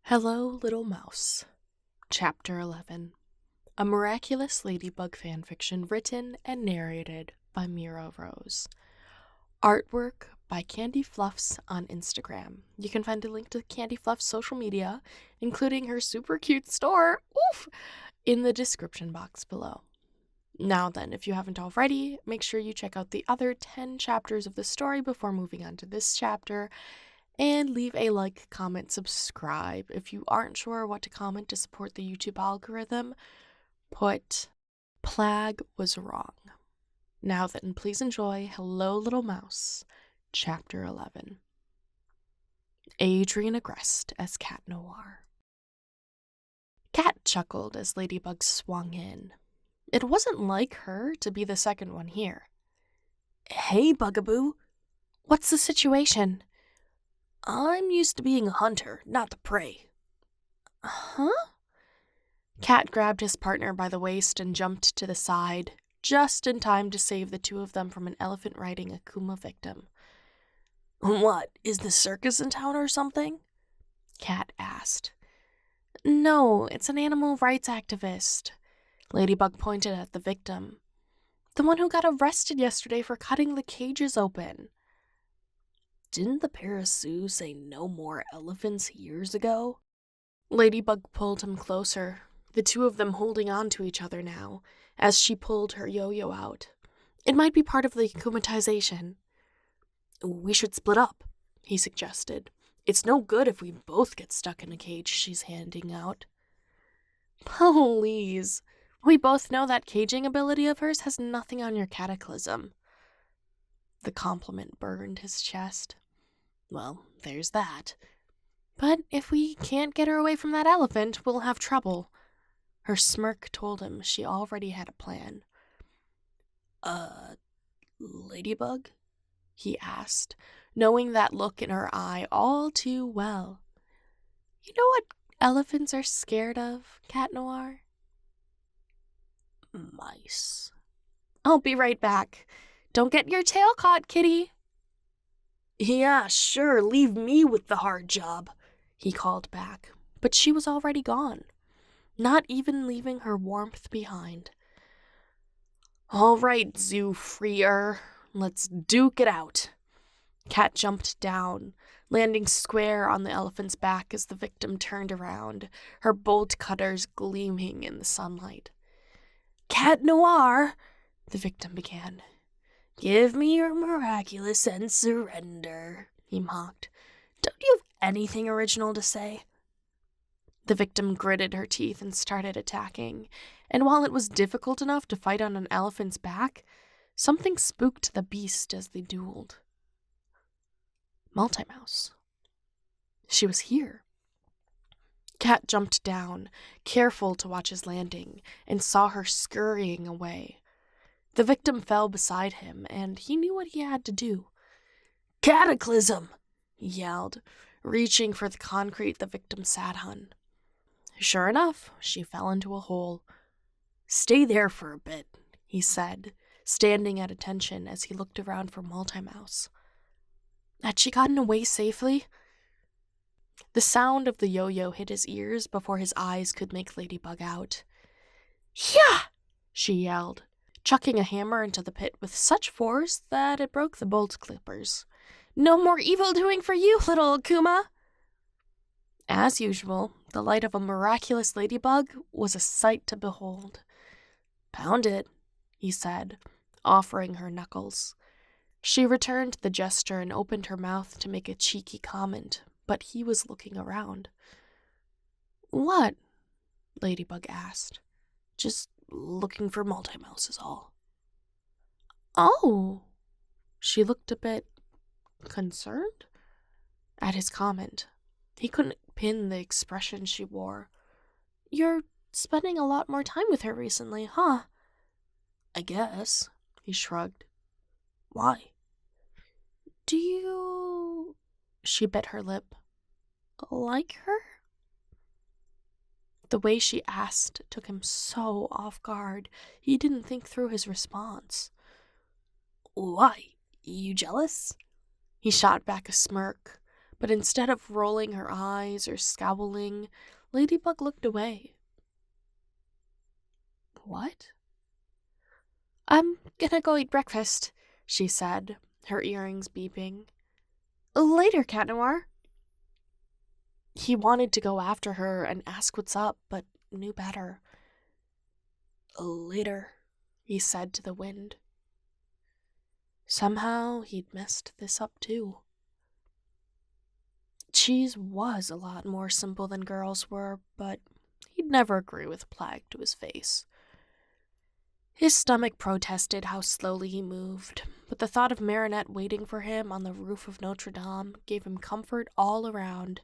Hello, Little Mouse. Chapter 11. A Miraculous Ladybug Fanfiction written and narrated by Mira Rose. Artwork by CandyFluffs on Instagram. You can find a link to CandyFluffs' social media, including her super cute store, in the description box below. Now then, if you haven't already, make sure you check out the other 10 chapters of the story before moving on to this chapter, and leave a like, comment, subscribe. If you aren't sure what to comment to support the YouTube algorithm, put "Plag was wrong." Now then, please enjoy Hello, Little Mouse, Chapter 11. Adrien Agreste as Cat Noir. Cat chuckled as Ladybug swung in. It wasn't like her to be the second one here. "Hey, Bugaboo. What's the situation?" "I'm used to being a hunter, not the prey." "Huh?" Cat grabbed his partner by the waist and jumped to the side, just in time to save the two of them from an elephant-riding Akuma victim. "What, is the circus in town or something?" Cat asked. "No, it's an animal rights activist." Ladybug pointed at the victim. "The one who got arrested yesterday for cutting the cages open." "Didn't the Parasue say no more elephants years ago?" Ladybug pulled him closer, the two of them holding on to each other now, as she pulled her yo-yo out. "It might be part of the akumatization." "We should split up," he suggested. "It's no good if we both get stuck in a cage she's handing out." "Please. We both know that caging ability of hers has nothing on your cataclysm." The compliment burned his chest. "Well, there's that. But if we can't get her away from that elephant, we'll have trouble." Her smirk told him she already had a plan. Ladybug?" he asked, knowing that look in her eye all too well. "You know what elephants are scared of, Cat Noir?" "Mice." "I'll be right back. Don't get your tail caught, kitty." "Yeah, sure, leave me with the hard job," he called back, but she was already gone, not even leaving her warmth behind. "All right, zoo freer, let's duke it out." Cat jumped down, landing square on the elephant's back as the victim turned around, her bolt cutters gleaming in the sunlight. "Cat Noir," the victim began. "Give me your miraculous and surrender," he mocked. "Don't you have anything original to say?" The victim gritted her teeth and started attacking, and while it was difficult enough to fight on an elephant's back, something spooked the beast as they dueled. MultiMouse. She was here. Cat jumped down, careful to watch his landing, and saw her scurrying away. The victim fell beside him, and he knew what he had to do. "Cataclysm!" he yelled, reaching for the concrete the victim sat on. Sure enough, she fell into a hole. "Stay there for a bit," he said, standing at attention as he looked around for MultiMouse. Had she gotten away safely? The sound of the yo-yo hit his ears before his eyes could make Ladybug out. "Yeah!" she yelled, chucking a hammer into the pit with such force that it broke the bolt clippers. "No more evil doing for you, little Akuma!" As usual, the light of a miraculous ladybug was a sight to behold. "Pound it," he said, offering her knuckles. She returned the gesture and opened her mouth to make a cheeky comment, but he was looking around. "What?" Ladybug asked. "Just looking for MultiMouse is all." "Oh." She looked a bit concerned at his comment. He couldn't pin the expression she wore. "You're spending a lot more time with her recently, huh?" "I guess," he shrugged. "Why?" "Do you..." She bit her lip. "Like her?" The way she asked took him so off guard, he didn't think through his response. "Why? You jealous?" He shot back a smirk, But instead of rolling her eyes or scowling, Ladybug looked away. What? I'm gonna go eat breakfast, she said, her earrings beeping. Later, Cat Noir. He wanted to go after her and ask what's up, but knew better. Later, he said to the wind. Somehow he'd messed this up too. Cheese was a lot more simple than girls were, but he'd never agree with Plague to his face. His stomach protested how slowly he moved, but the thought of Marinette waiting for him on the roof of Notre Dame gave him comfort all around.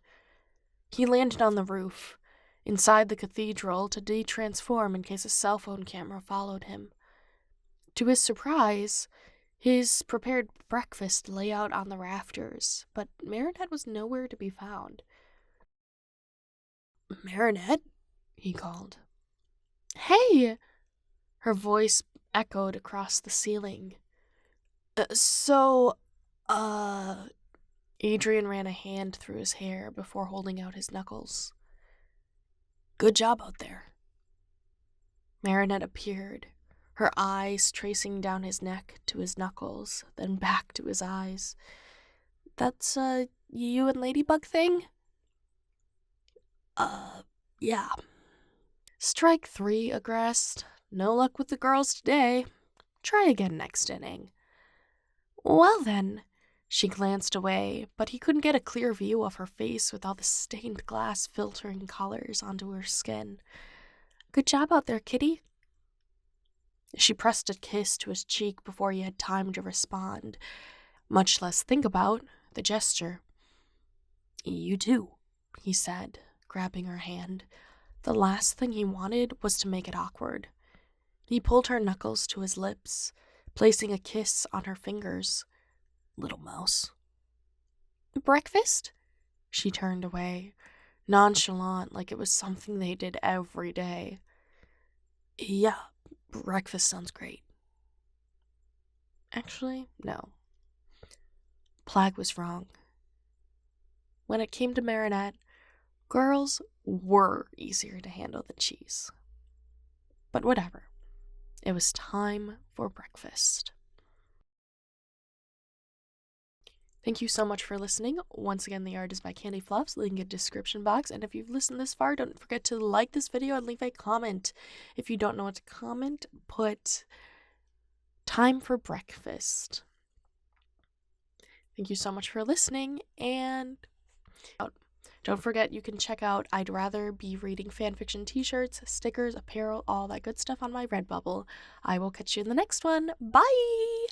He landed on the roof, inside the cathedral, to de-transform in case a cell phone camera followed him. To his surprise, his prepared breakfast lay out on the rafters, but Marinette was nowhere to be found. Marinette? He called. Hey! Her voice echoed across the ceiling. Adrien ran a hand through his hair before holding out his knuckles. Good job out there. Marinette appeared, her eyes tracing down his neck to his knuckles, then back to his eyes. That's, you and Ladybug thing? Yeah. Strike 3, Agreste. No luck with the girls today. Try again next inning. Well then. She glanced away, but he couldn't get a clear view of her face with all the stained glass filtering colors onto her skin. Good job out there, kitty. She pressed a kiss to his cheek before he had time to respond, much less think about the gesture. You too, he said, grabbing her hand. The last thing he wanted was to make it awkward. He pulled her knuckles to his lips, placing a kiss on her fingers. Little mouse. Breakfast? She turned away, nonchalant, like it was something they did every day. Yeah, breakfast sounds great. Actually, no. Plague was wrong. When it came to Marinette, girls were easier to handle than cheese. But whatever. It was time for breakfast. Thank you so much for listening. Once again, the art is by CandyFluffs, link in the description box. And if you've listened this far, don't forget to like this video and leave a comment. If you don't know what to comment, put time for breakfast. Thank you so much for listening, and don't forget you can check out I'd Rather Be Reading Fanfiction t-shirts, stickers, apparel, all that good stuff on my Redbubble. I will catch you in the next one. Bye!